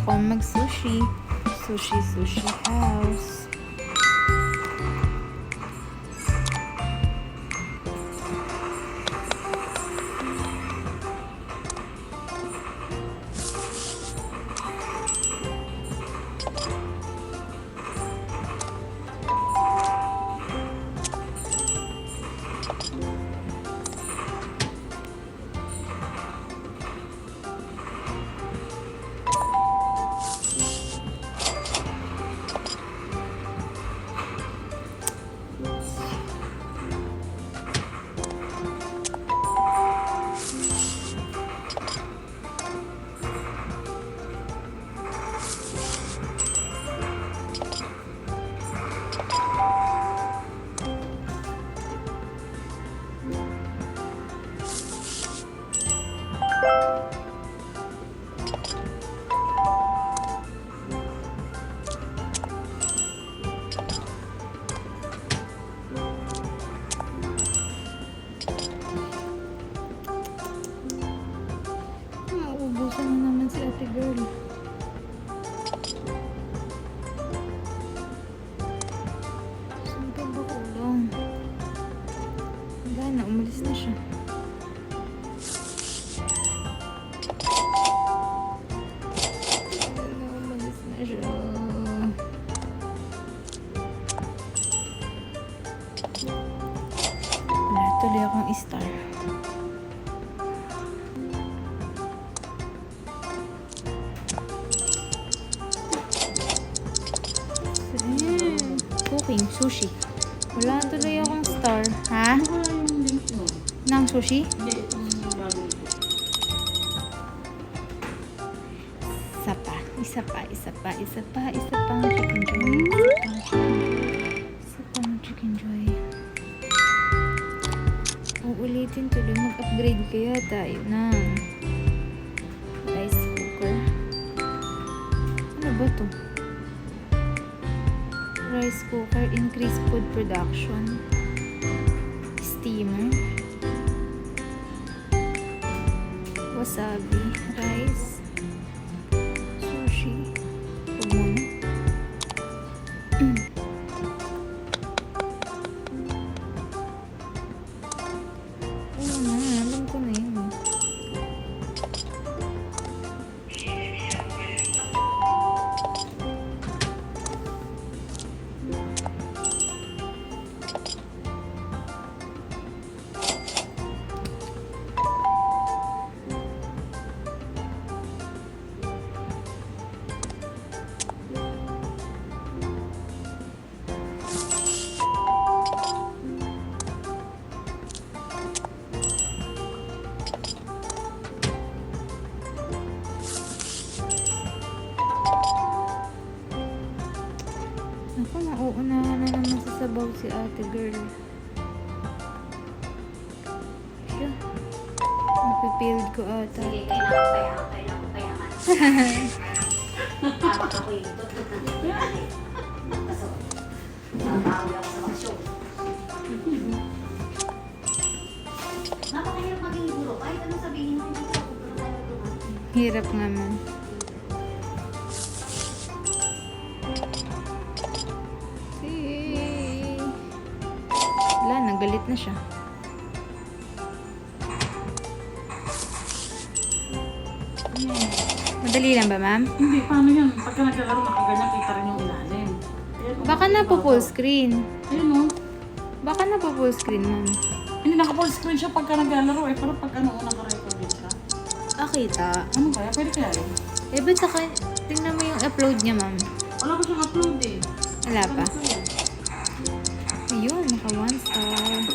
ako mag-sushi. Sushi house. Mauubusan na naman si ate girl. Saan ka ba kulang? Wala na, umalis na siya. Umalis na siya. Wala, tuloy akong star. Cooking, sushi. Wala tuloy akong star. Ha? Wala yung link mo. Nang sushi? Hindi, itong bago ito. Isa pa. Chicken joy. Isa pang chicken joy. Uulitin tuloy. Mag-upgrade kaya tayo ng rice cooker. Ano ba to? Rice cooker, increase food production. Steamer. Wasabi, rice, sushi. Ito muna. Oo na, alam ko na yun. Ako, mauunahan na naman sa sabaw si ate girl. Siya. Napipild ko ata. Sige, kailangan ko payaman. Tawag ako yung tutut na dito. Kaso, nakakawin ako sa maksyon. Napakahirap maging guro. Kahit ano sabihin mo, hindi ko pero tayo tumating. Hirap nga man. Wala, nagalit na siya. Madali lang ba, ma'am? Hindi, paano yan? Pagka naglalaro, nakaganyan, kita rin yung ilalim. Ayan, Baka na po full screen. Ayun o. Baka na po full screen, ma'am. Hindi, naka-full screen siya pagka naglalaro eh. Pero pagka noong naka-record din siya. Kita. Ano kaya? Pwede kaya yun? Eh, ba't saka, tingnan mo yung upload niya, ma'am. Wala ko siyang upload eh. Wala pa. Ano ko yan? Ayun, naka 1 star.